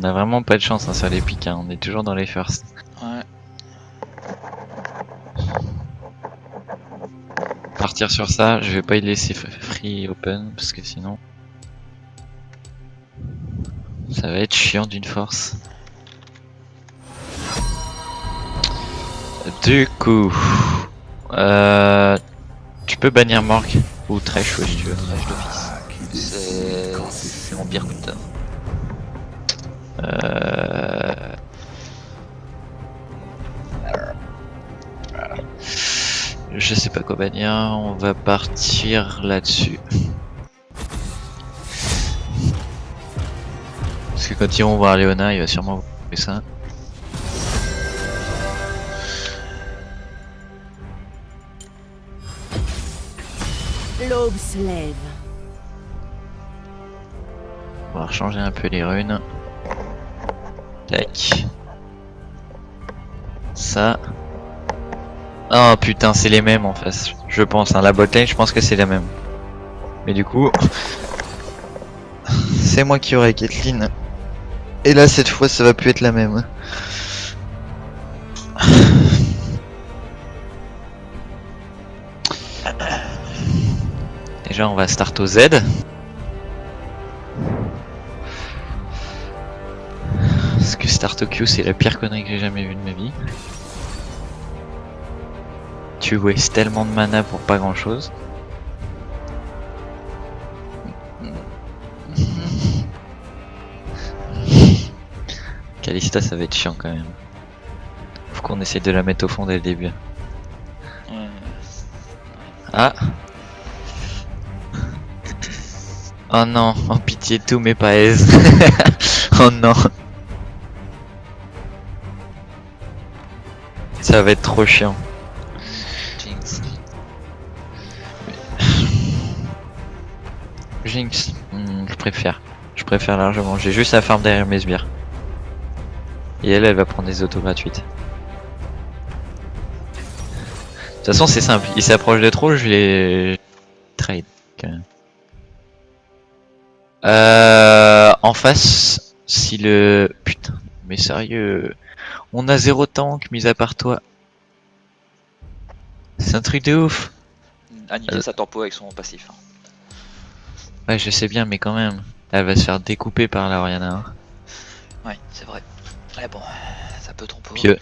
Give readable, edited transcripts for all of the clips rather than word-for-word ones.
On a vraiment pas de chance hein, sur les pics, hein. On est toujours dans les firsts. Ouais. Partir sur ça, je vais pas y laisser free open parce que sinon ça va être chiant d'une force. Du coup, tu peux bannir Morgue ou Thresh si tu veux. Trash d'office. C'est mon pire coup de tard. Je sais pas quoi bannir, on va partir là-dessus. Parce que quand ils vont voir Léona, il va sûrement vous faire ça. L'aube se lève. On va changer un peu les runes. Tac. Ça. Oh putain, c'est les mêmes en face. Je pense, hein. La botlane, je pense que c'est la même. Mais du coup, c'est moi qui aurai Caitlyn. Et là, cette fois, ça va plus être la même. Déjà, on va start au Z. Parce que start au Q, c'est la pire connerie que j'ai jamais vue de ma vie. Tu wastes tellement de mana pour pas grand chose. Kalista, ça va être chiant quand même. Faut qu'on essaie de la mettre au fond dès le début. Ouais. Ah. Oh non, oh pitié tout mais pas aise. Oh non. Ça va être trop chiant. Jinx. Jinx, je préfère. Je préfère largement. J'ai juste la farm derrière mes sbires. Et elle va prendre des autos gratuites. De toute façon, c'est simple. Il s'approche de trop, je les trade. En face, si le... Putain, mais sérieux... On a 0 tank, mis à part toi. C'est un truc de ouf. Annihiler sa tempo avec son passif. Hein. Ouais, je sais bien, mais quand même. Elle va se faire découper par la Oriana. Hein. Ouais, c'est vrai. Mais bon, ça peut tromper.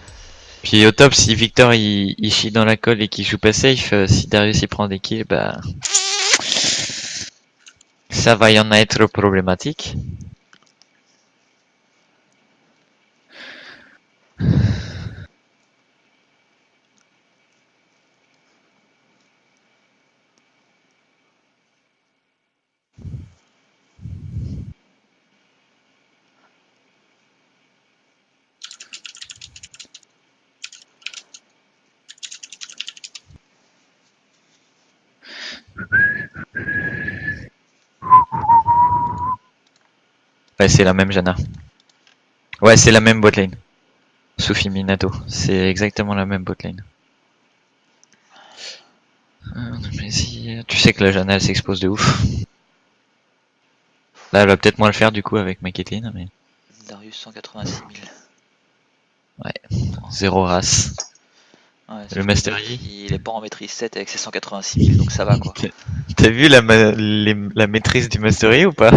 Puis au top, si Victor il chie dans la colle et qu'il joue pas safe, si Darius il prend des kills, bah... Ça va y en être problématique. Ouais, c'est la même Jana. Ouais, c'est la même botlane. Soufi Minato. C'est exactement la même botlane. Mais si... Tu sais que la Jana elle s'expose de ouf. Là, elle va peut-être moins le faire du coup avec ma Caitlyn, mais... Darius 186 000. Ouais, zéro race. Ouais, Le Master Yi. il est pas en maîtrise 7 avec ses 186 000, donc ça va quoi. T'as vu la maîtrise du Master Yi ou pas?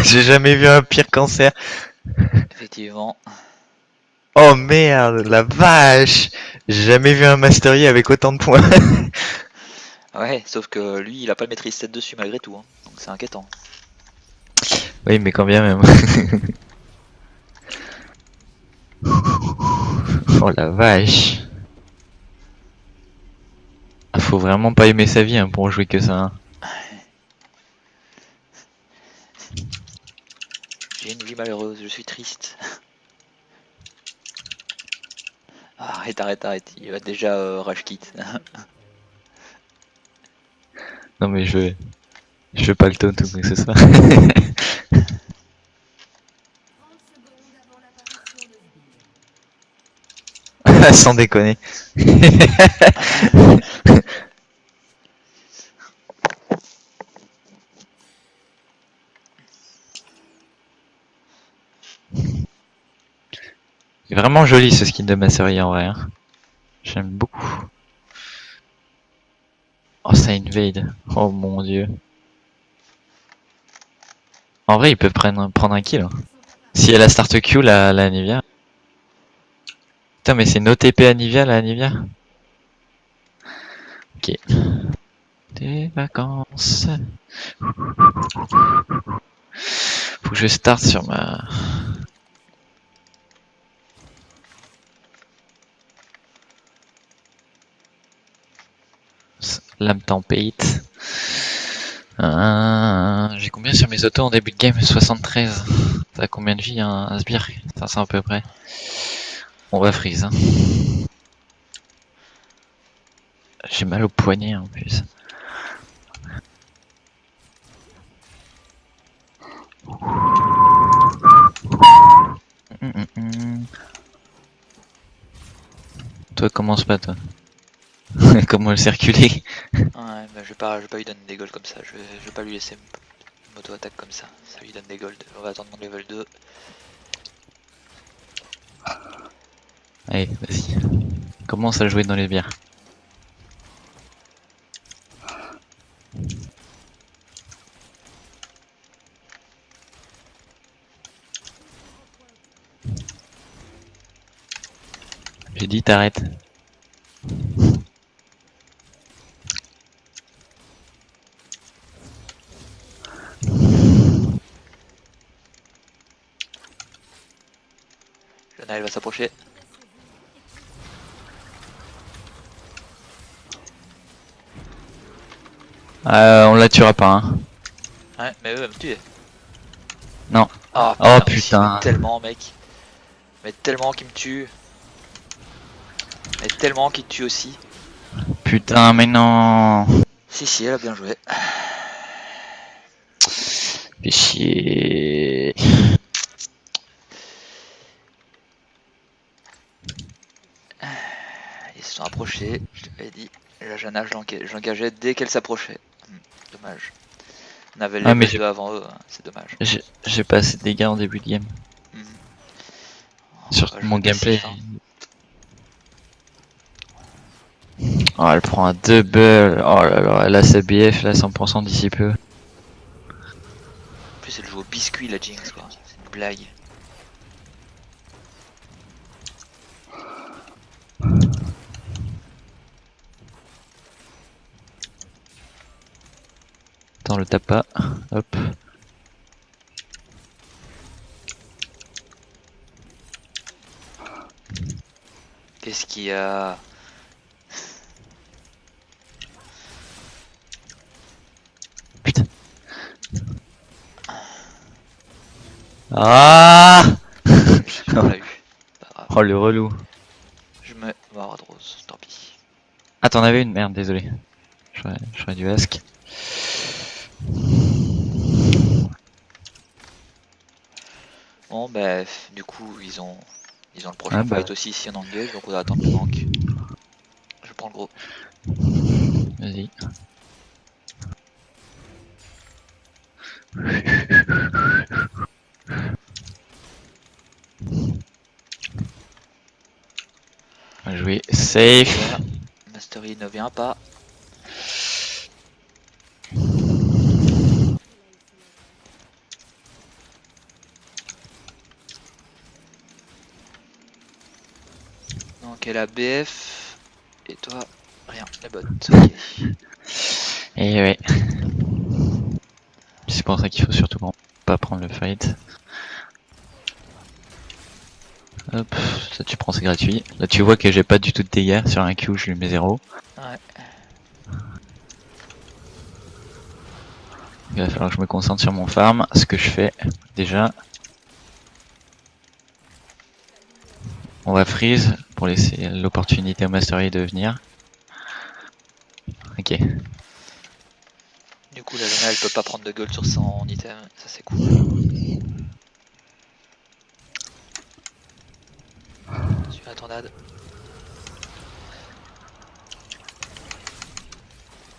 J'ai jamais vu un pire cancer. Effectivement. Oh merde, la vache! J'ai jamais vu un Master Yi avec autant de points. Ouais, sauf que lui, il a pas le maîtrise 7 dessus malgré tout. Hein. Donc c'est inquiétant. Oui, mais quand bien même. Oh la vache. Ah, faut vraiment pas aimer sa vie hein, pour jouer que ça. Hein. J'ai une vie malheureuse, je suis triste. Arrête, il va déjà rage quit. Non mais je veux pas le taunt ou quoi que ce soit. Sans déconner. C'est vraiment joli ce skin de Mastery en vrai. Hein. J'aime beaucoup. Oh, ça invade. Oh mon dieu. En vrai, ils peuvent prendre un kill. Hein. Si elle a start Q, la Nivea. Putain, mais c'est no TP à Nivea, la Nivea. Ok. Des vacances. Faut que je start sur ma... Lame tempête. J'ai combien sur mes autos en début de game? 73. Ça a combien de vie un sbire? 500 à peu près. On va freeze. Hein. J'ai mal au poignet en plus. Toi commence pas toi. Comment le circuler? Ouais, bah, je vais pas lui donner des golds comme ça. Je vais pas lui laisser m'auto-attaque comme ça. Ça lui donne des golds. On va attendre mon level 2. Allez, vas-y. Commence à jouer dans les bières. J'ai dit t'arrêtes. Lana, elle va s'approcher. On la tuera pas. Hein. Ouais, mais eux, elle va me tuer. Non. Ah Oh putain, putain. mais tellement, mec. Mais tellement qu'il me tue. Mais tellement qu'il te tue aussi. Putain, mais non. Si, elle a bien joué. Fais chier. Ils se sont approchés, je t'avais dit. La Jana, je l'engageais dès qu'elle s'approchait. Dommage. On avait Ah, mais level 2 avant eux, hein, c'est dommage. j'ai pas assez de dégâts en début de game. Sur va mon jouer gameplay. passif, hein. Oh, elle prend un double. Oh là là, elle a sa BF là 100% d'ici peu. En plus, elle joue au biscuit, la Jinx, quoi. C'est une blague. Attends, le tape pas. Hop. Qu'est-ce qu'il y a? Putain. Ah Je l'ai eu. Pas grave. Oh le relou. Je me mort de rose, tant pis. Ah t'en avais une, merde, désolé. J'aurais dû ask. Bon, bah, du coup, ils ont le prochain bah. fight aussi si on engage, donc on va attendre le manque. Je prends le gros. Vas-y. On va jouer safe. Mastery ne vient pas. Donc elle a BF. Et toi, rien, la botte. Ok. Et ouais. C'est pour ça qu'il faut surtout pas prendre le fight. Hop, ça tu prends, c'est gratuit. Là tu vois que j'ai pas du tout de dégâts sur un Q, je lui mets 0. Ouais. Il va falloir que je me concentre sur mon farm, ce que je fais déjà. On va freeze pour laisser l'opportunité au Mastery de venir. Ok. Du coup, la Lana elle peut pas prendre de gold sur son item, ça c'est cool. Suis la tornade.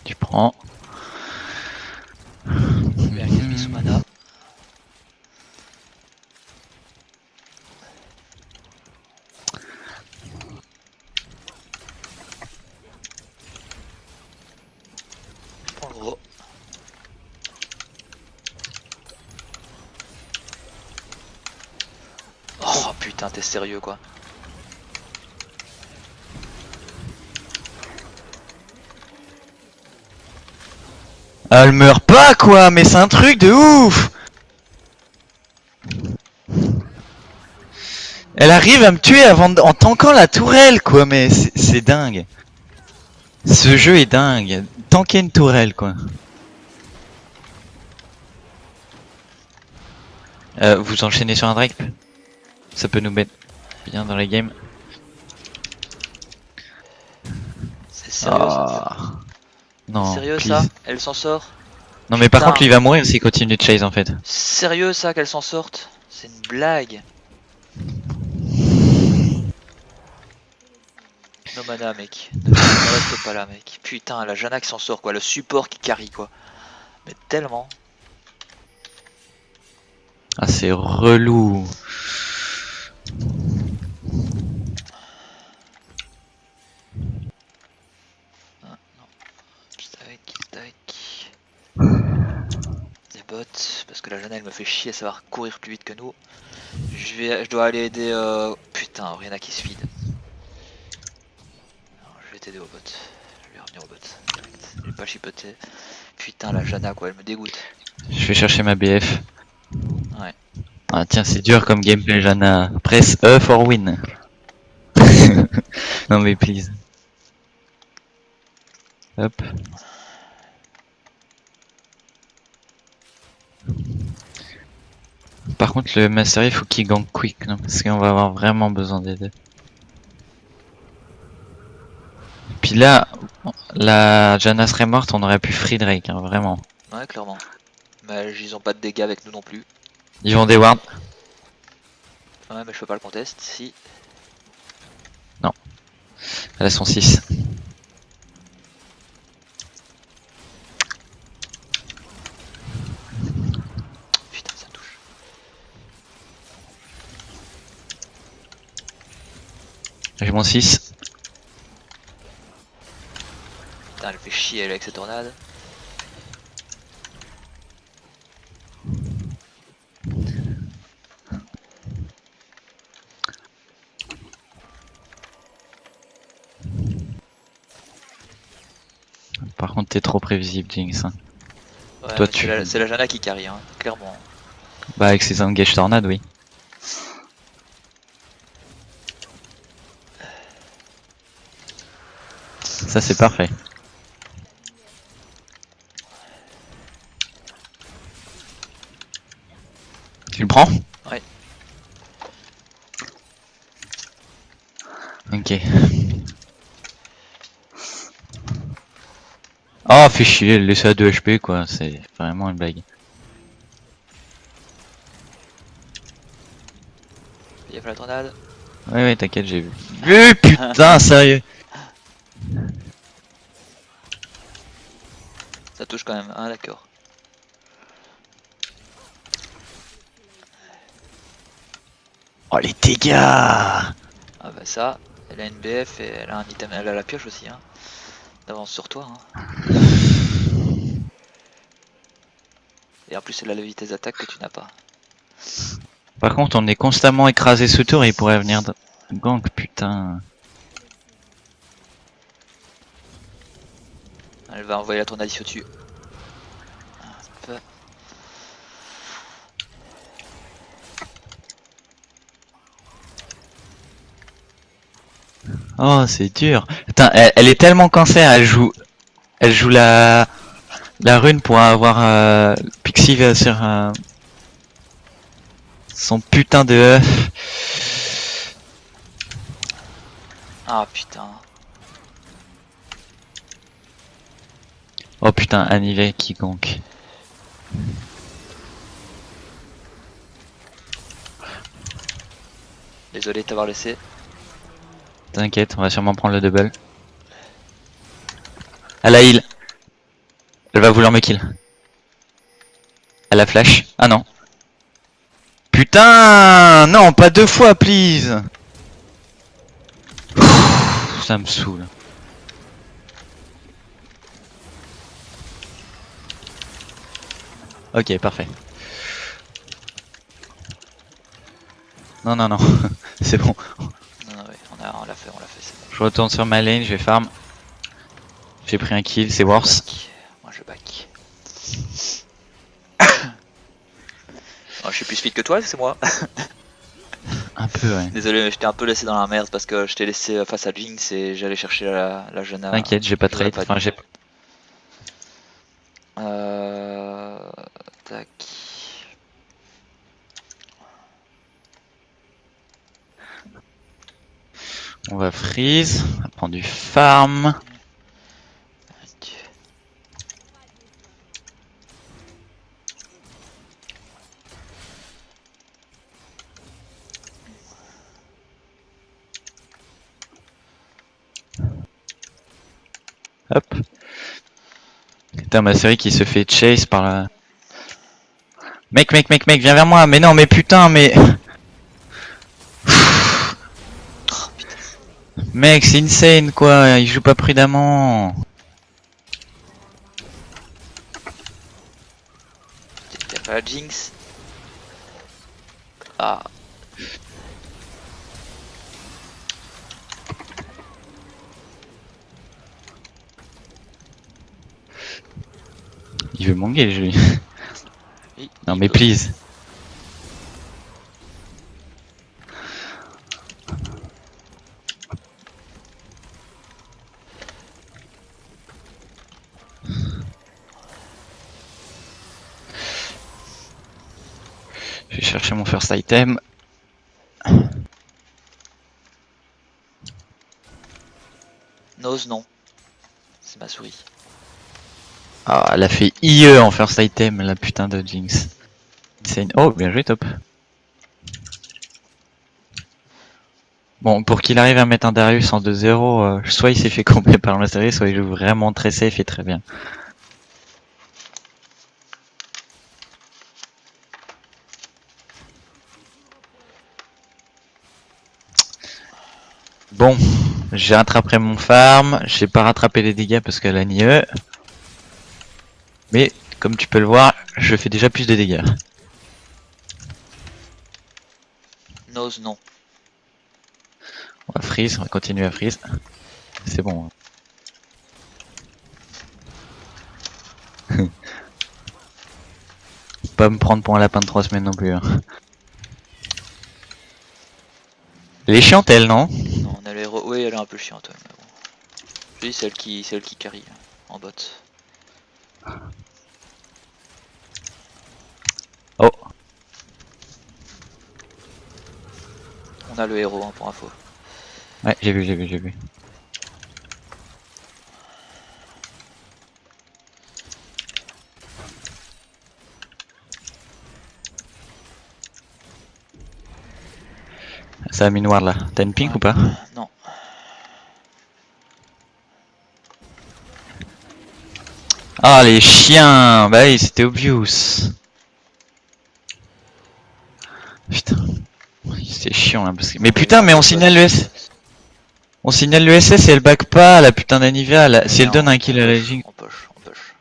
Tu prends. Bien qu'il a mis sous mana. Oh le gros. Oh putain, t'es sérieux quoi. Elle meurt pas quoi, mais c'est un truc de ouf. Elle arrive à me tuer en tankant la tourelle quoi, mais c'est dingue. Ce jeu est dingue. Tanker une tourelle quoi. Vous enchaînez sur un Drake? Ça peut nous mettre bien dans les games. C'est sérieux ça? Ah. Non, Sérieux please. ça? Elle s'en sort? Non mais par Putain. contre lui il va mourir s'il continue de chase en fait. Sérieux ça qu'elle s'en sorte? C'est une blague. No mana mec. Ne reste pas là mec. Putain la Janna qui s'en sort quoi. Le support qui carry quoi. Mais tellement. Ah c'est relou. Ah, non. Stack. Des bots. Parce que la Janna elle me fait chier à savoir courir plus vite que nous. Je dois aller aider putain, Oriana qui se feed. Alors, je vais t'aider au bot. Je vais revenir au bot. Je vais pas chipoter. Putain la Janna quoi, elle me dégoûte. Je vais chercher ma BF. Ouais. Ah tiens c'est dur comme gameplay Jana. Press E for win. Non mais please. Hop. Par contre le Mastery faut qu'il gank quick non, parce qu'on va avoir vraiment besoin d'aider. Puis là, la Janna serait morte, on aurait pu free Drake, hein, vraiment. Ouais clairement. Mais ils ont pas de dégâts avec nous non plus. Ils vont des wards. Ouais mais je peux pas le contest. Si. Elles sont 6. Putain ça touche. J'ai mon 6. Putain elle fait chier elle avec cette tornade. Par contre t'es trop prévisible Jinx. Hein. Ouais, Toi, mais tu- c'est la Janna qui carry hein, clairement. Bah avec ses engage tornades oui. Ça c'est parfait. Tu le prends? Ouais. Ok. Oh fais chier, laisser à 2 HP quoi, c'est vraiment une blague. Il y a la tornade. Ouais t'inquiète j'ai vu. Putain sérieux. Ça touche quand même, hein d'accord. Oh les dégâts. Ah bah ça, elle a une BF et elle a un item, elle a la pioche aussi hein. D'avance sur toi hein. Et en plus elle a la vitesse d'attaque que tu n'as pas. Par contre on est constamment écrasé ce tour et il pourrait venir gank putain. Elle va envoyer la tornade ici au-dessus. Hop. Oh c'est dur. Putain elle est tellement cancer, elle joue la rune pour avoir Pixie sur son putain de œuf. Ah putain. Oh putain Anivek qui gank. Désolé de t'avoir laissé. T'inquiète on va sûrement prendre le double. Elle a heal. Elle va vouloir me kill. Elle a flash. Ah non. Putain non pas 2 fois please. Ça me saoule. Ok, parfait. Non, non, non. C'est bon. Non, non, ouais, on l'a fait, c'est bon. Je retourne sur ma lane, je vais farm. J'ai pris un kill, c'est Je worse. back. Moi je back. Oh, je suis plus speed que toi, c'est moi. Un peu, ouais. Désolé, je t'ai un peu laissé dans la merde parce que je t'ai laissé face à Jinx et j'allais chercher la jeune. T'inquiète, j'ai pas J'aurais trade. Enfin, dû. j'ai. Tac. On va freeze. On va prendre du farm. Tac. Hop. Putain, ma série qui se fait chase par la. Mec, viens vers moi. Mais non, mais putain, mais. Oh, putain. Mec, c'est insane quoi. Il joue pas prudemment. Y'a pas la Jinx. Ah. Il veut m'engager lui. Non, Il mais peut. please. Je vais chercher mon first item. Nose, non. C'est ma souris. Ah, elle a fait IE en first item, la putain de Jinx. Insane. Oh, bien joué, top. Bon, pour qu'il arrive à mettre un Darius en 2-0, soit il s'est fait combler par la série, soit il joue vraiment très safe et très bien. Bon, j'ai rattrapé mon farm, j'ai pas rattrapé les dégâts parce qu'elle a NIE. Mais, comme tu peux le voir, je fais déjà plus de dégâts. Nose, non. On va freeze, on va continuer à freeze. C'est bon. Pas me prendre pour un lapin de 3 semaines non plus. Hein. Elle est chiante elle, non? Non, on a le héros. Oui, elle est un peu chiante, ouais, mais bon. Je dis celle qui carry en bot. Oh, On a le héros, hein, pour info. ouais, j'ai vu. Ça a mis noir là. T'as une pink Ouais. ou pas? Non. Ah les chiens. Bah oui, c'était obvious. Putain. C'est chiant là parce que... Mais putain, mais on signale le S. On signale le SS et elle back pas la putain d'Anivia. Mais Si elle donne un on kill à la push, Jinx. on push, on push.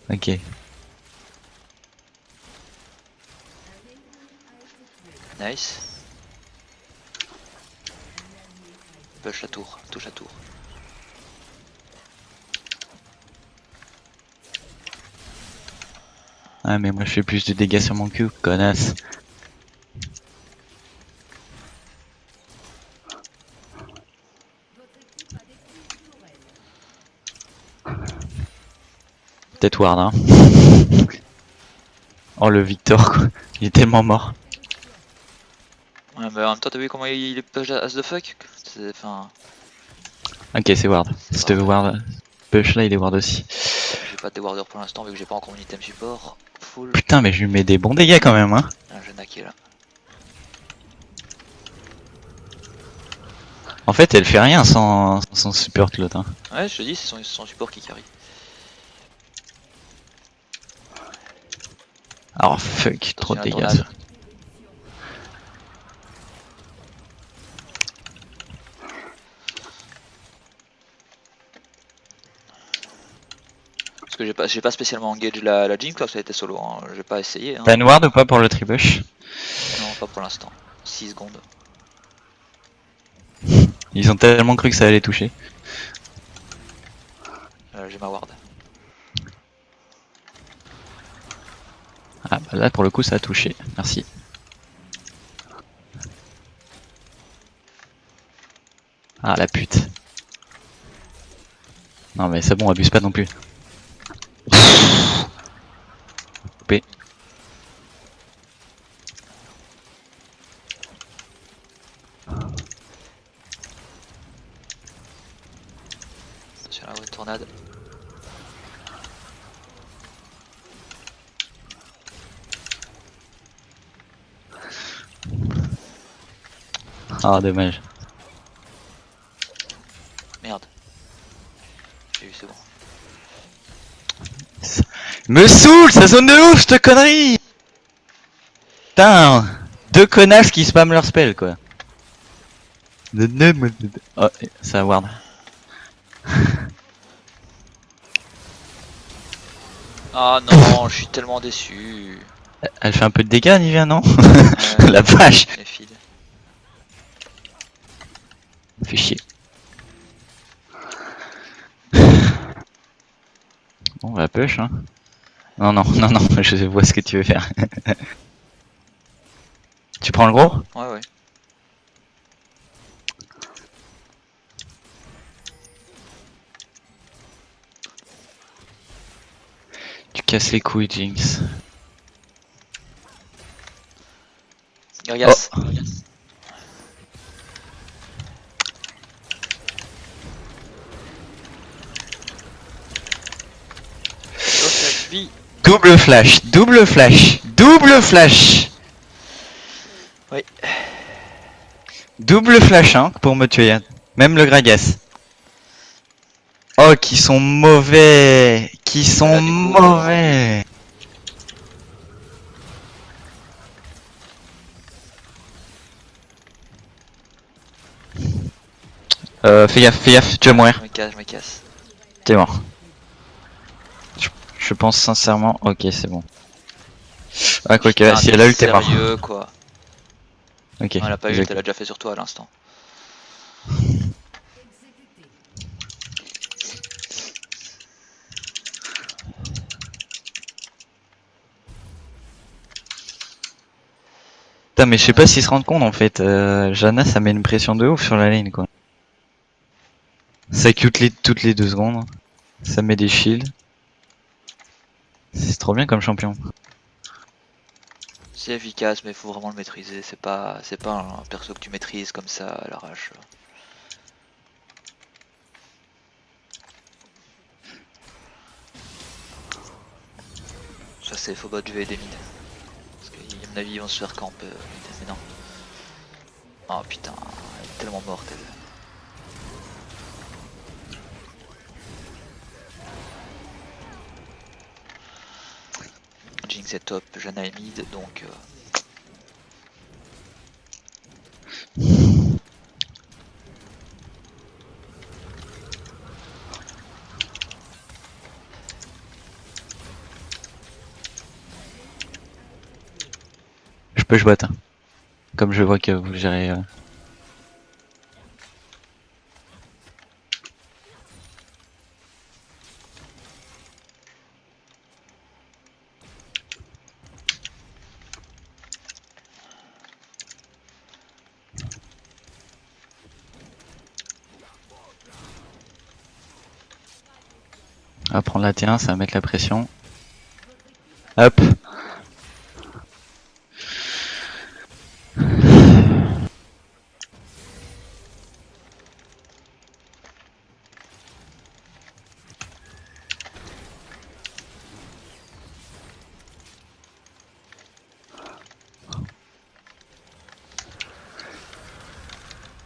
Ok. Nice. Push la tour, touche la tour. Ah mais moi je fais plus de dégâts sur mon cul, connasse. Peut-être Ward hein. Oh le Victor quoi. Il est tellement mort. Ouais, mais en même temps, t'as vu comment il est push as the fuck? Enfin, Ok c'est Ward. c'est Cette Ward. Push là il est Ward aussi. j'ai pas de warders pour l'instant vu que j'ai pas encore mon item support. Full. Putain mais je lui mets des bons dégâts quand même hein. Un jeune qui est là. En fait elle fait rien sans son support l'autre hein. Ouais, je te dis, c'est son support qui carry. Alors fuck, trop de Attention à la dégâts ça. tornade. Parce que j'ai pas spécialement engage la Jinx quand ça a été solo, hein. J'ai pas essayé. Hein. T'as une ward ou pas pour le tribush? Non, pas pour l'instant. 6 secondes. Ils ont tellement cru que ça allait toucher. J'ai ma ward. Ah bah là pour le coup ça a touché, merci. Ah la pute. Non mais c'est bon, abuse pas non plus. Coupé. Attention à la tornade. Ah dommage. Merde. J'ai eu, c'est bon. Me saoule, ça zone de ouf cette connerie. Putain, deux connasses qui spamment leur spell quoi. Oh, ça ward. Ah non, je suis tellement déçu. Elle fait un peu de dégâts Nivea non? Ouais, La vache. les feeds. Fait chier. Bon, on va push hein. Non, non, non, non, je vois ce que tu veux faire. Tu prends le gros? Ouais, ouais. Tu casses les couilles, Jinx. Gargas. Oh. Vie. Double flash, double flash, double flash. Oui. Double flash hein, pour me tuer. Même le Gragas. Oh, qui sont mauvais. Qui sont Là, du coup, mauvais. Fais gaffe, tu vas mourir. Je me casse. T'es mort. Je pense sincèrement. Ok, c'est bon. Ah, quoi que, Putain, si elle a eu, t'es mort. sérieux, quoi. Ok. Non, elle a pas eu, exact. elle a déjà fait sur toi à l'instant. Putain, mais je sais pas s'ils se rendent compte en fait. Jana, ça met une pression de ouf sur la lane quoi. Ça cute toutes les 2 secondes. Ça met des shields. C'est trop bien comme champion. C'est efficace, mais il faut vraiment le maîtriser. C'est pas un perso que tu maîtrises comme ça à l'arrache. Ça c'est faut bot jouer des mid. Parce qu'à mon avis ils vont se faire camp mid, mais non. Oh putain, elle est tellement morte elle. Jinx est top, Janna est mid, donc Je peux jouer hein. Comme je vois que vous gérez. On va prendre la T1, ça va mettre la pression. Hop.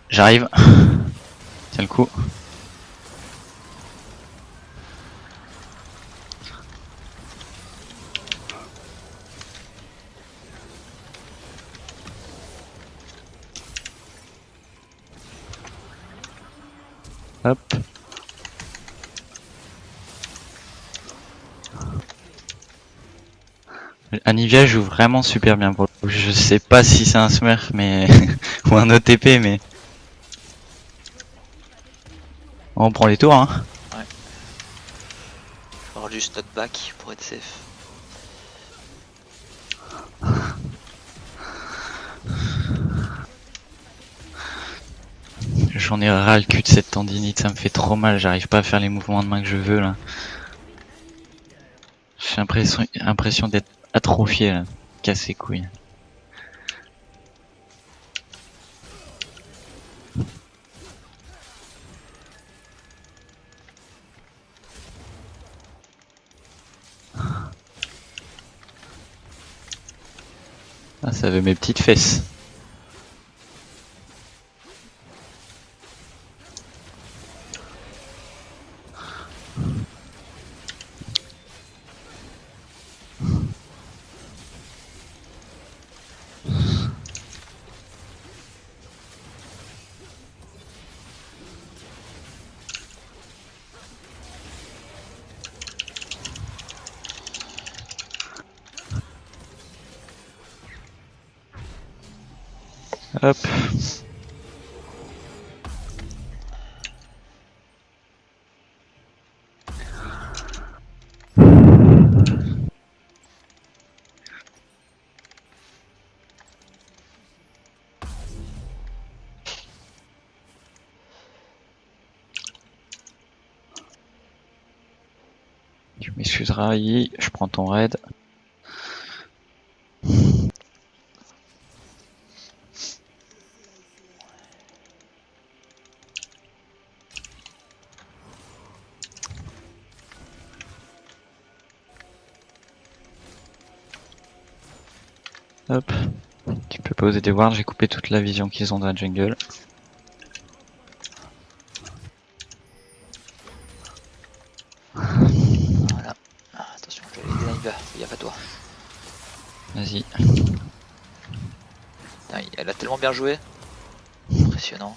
J'arrive. Tiens le coup. Hop. Anivia joue vraiment super bien pour le coup. Je sais pas si c'est un smurf mais ou un OTP mais on prend les tours hein. Faut avoir juste notre back pour être safe. J'en ai ras le cul de cette tendinite, ça me fait trop mal, j'arrive pas à faire les mouvements de main que je veux là. J'ai l'impression d'être atrophié là, casse les couilles. Ah, ça veut mes petites fesses. Hop. Tu m'excuseras, Yi, je prends ton raid. Hop. Tu peux poser des wards, j'ai coupé toute la vision qu'ils ont dans la jungle. Voilà. Ah, attention, je vais aider Naiva, fais gaffe à toi. Vas-y. Putain, elle a tellement bien joué. Impressionnant.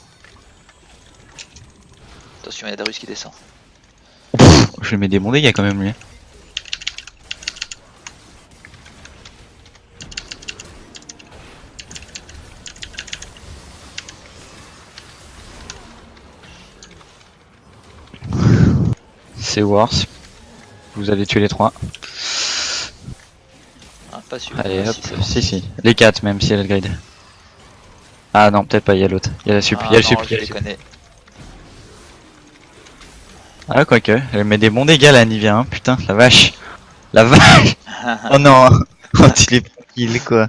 Attention, il y a Darius qui descend. Je lui mets des bons dégâts quand même lui. C'est worse. Vous avez tué les 3. Ah, pas sûr. Allez Ah, hop, si, c'est bon. si. Les 4 même si elle a le grid. Ah non, peut-être pas, il y a l'autre. Il y a la supli, Ah, il y a le non, supli. je les connais. Ah quoique, elle met des bons dégâts la Nivea, hein, putain, la vache. La vache. Oh non. Oh il est kill quoi.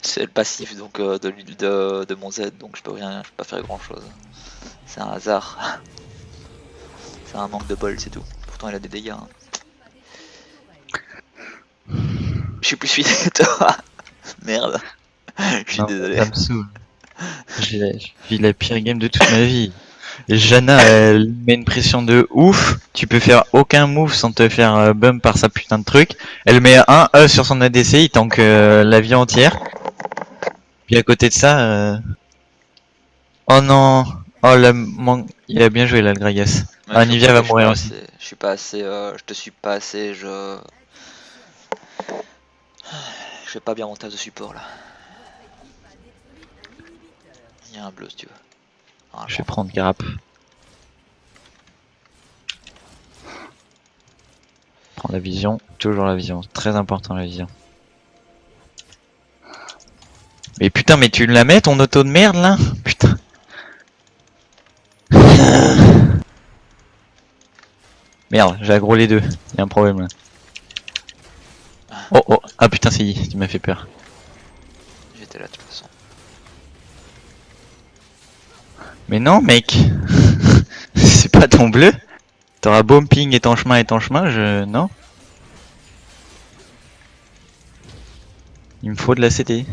C'est le passif donc de l'huile de mon Z, donc je peux pas faire grand chose. C'est un hasard. C'est un manque de bol, c'est tout. Pourtant il a des dégâts. Hein. Je suis plus fidèle que toi. Merde. Je suis Non, désolé. ça me saoule. Je vis la pire game de toute ma vie. Et Janna, elle met une pression de ouf. Tu peux faire aucun move sans te faire bump par sa putain de truc. Elle met un E sur son ADC, il tank la vie entière. Puis à côté de ça, oh non, oh il a bien joué là le Gragas. Ouais, Ah, je Nivea crois va que mourir aussi. je suis pas assez, je te suis pas assez, je fais pas bien mon taf de support là. Il y a un bleu si tu veux. Ah, Je vais prendre Garap. Prends la vision, toujours la vision, très important la vision. Mais putain, mais tu la mets ton auto de merde là? Putain. Merde, j'ai aggro les deux, il y a un problème là. Oh, ah putain, c'est Yi, tu m'as fait peur. J'étais là de toute façon. Mais non, mec. C'est pas ton bleu. T'auras beau ping et ton chemin, non. Il me faut de la CT.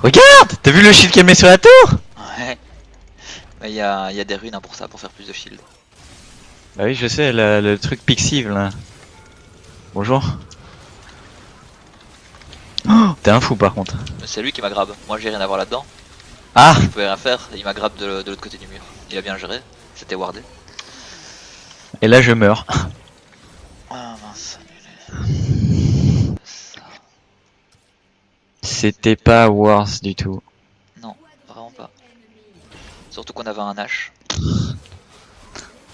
Regarde, t'as vu le shield qu'elle met sur la tour? Ouais. Mais il y a des runes hein, pour ça, pour faire plus de shield. Bah oui, je sais, le truc Pixive là. Bonjour. Oh, t'es un fou par contre. Mais c'est lui qui m'a grab. Moi j'ai rien à voir là-dedans. Ah, Je pouvais rien faire. Il m'a grab de l'autre côté du mur. Il a bien géré. C'était wardé. et là je meurs. Ah mince. C'était pas worse du tout. Non, vraiment pas. Surtout qu'on avait un Nash.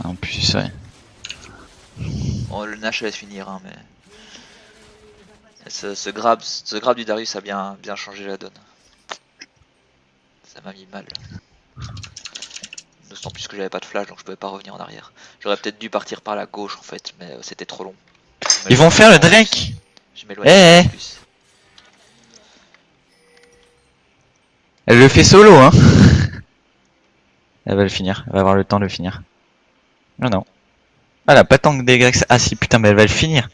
En plus, ouais. Bon, le Nash allait se finir, hein, mais... Ce grab du Darius a bien changé la donne. Ça m'a mis mal. D'autant plus que j'avais pas de flash, donc je pouvais pas revenir en arrière. J'aurais peut-être dû partir par la gauche en fait, mais c'était trop long. Ils vont faire le Drake. Je m'éloigne Eh, plus. elle le fait solo, hein. Elle va le finir. Elle va avoir le temps de le finir. Non, non. Elle a pas tant de dégâts que ça. Ah si, putain, mais elle va le finir.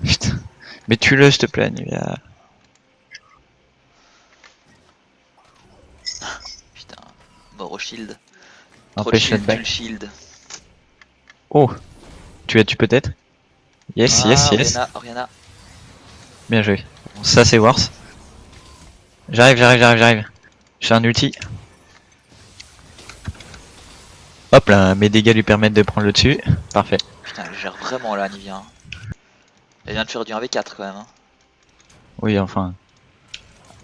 Putain. Mais tue-le, s'il te plaît, Anivia. Putain, mort au shield. Trop de Empêche la shield, tue le back. shield. Oh. Tu as-tu peut-être? Yes, Ah, yes, yes. Oriana. Bien joué. Bon, ça, c'est worse. J'arrive. J'ai un ulti. Hop là, mes dégâts lui permettent de prendre le dessus. Parfait. Putain, elle gère vraiment là, Nivea. Elle vient de faire du 1v4 quand même. Hein. Oui, enfin.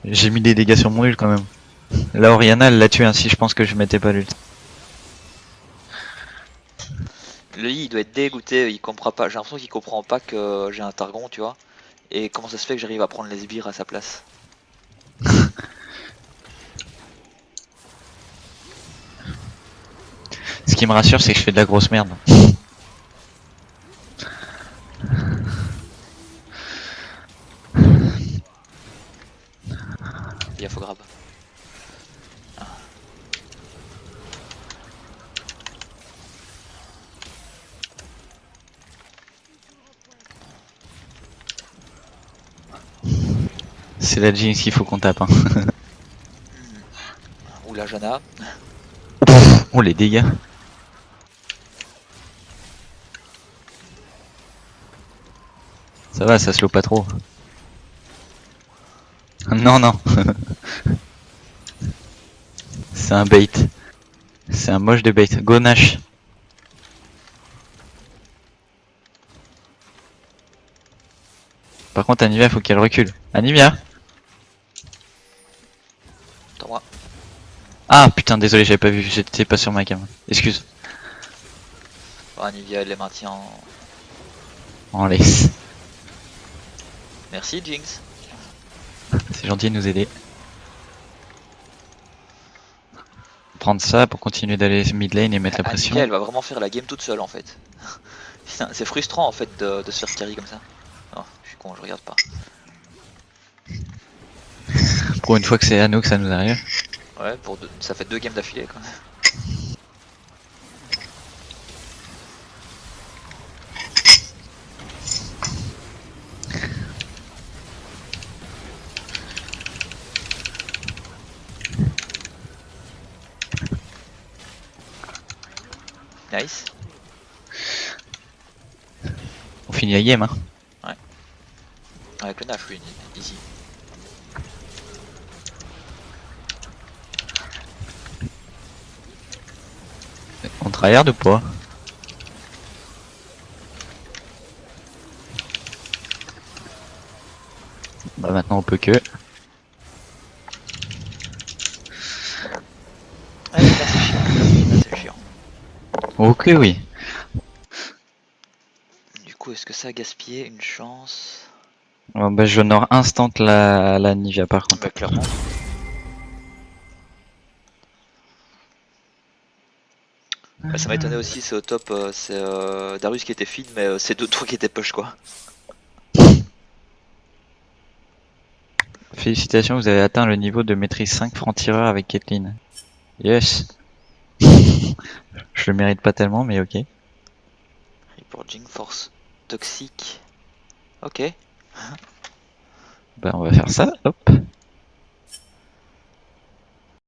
J'ai mis des dégâts sur mon ult quand même. Là, Oriana, elle l'a tué ainsi, je pense que je mettais pas l'ult. Le I il doit être dégoûté, il comprend pas. J'ai l'impression qu'il comprend pas que j'ai un Targon, tu vois. Et comment ça se fait que j'arrive à prendre les sbires à sa place. Ce qui me rassure, c'est que je fais de la grosse merde. Il faut grab. C'est la Jinx qu'il faut qu'on tape. Hein. Ou la Jana. Oh, les dégâts. Ça va, ça slow pas trop. Non, non. C'est un bait. C'est un moche de bait. Go Nash. Par contre, Anivia, faut qu'elle recule. Anivia. Attends moi. Ah putain, désolé, j'avais pas vu. J'étais pas sur ma cam. Excuse. Oh, Nivea elle les maintient. On laisse. Merci Jinx. C'est gentil de nous aider. Prendre ça pour continuer d'aller mid lane et mettre la pression. Nivea elle va vraiment faire la game toute seule en fait. Putain, c'est frustrant en fait de se faire carry comme ça. Oh, je suis con, je regarde pas. Pour une fois que c'est à nous que ça nous arrive. Ouais, ça fait 2 games d'affilée quoi. Nice. On finit la game, hein. Avec le Nash, oui, easy. On tryhard ou pas? Bah maintenant on peut que. Ouais, là c'est chiant. Là c'est chiant. Ok oui. Du coup, est-ce que ça a gaspillé une chance? Oh, bah j'honore instant la Nivea par contre. Bah clairement. Bah, ça m'a étonné aussi, c'est au top, c'est Darius qui était feed, mais c'est deux tours qui étaient push quoi. Félicitations, vous avez atteint le niveau de maîtrise 5 franc-tireur avec Caitlyn. Yes. Je le mérite pas tellement, mais ok. Reporting force toxique. Ok. Bah on va faire ça, hop.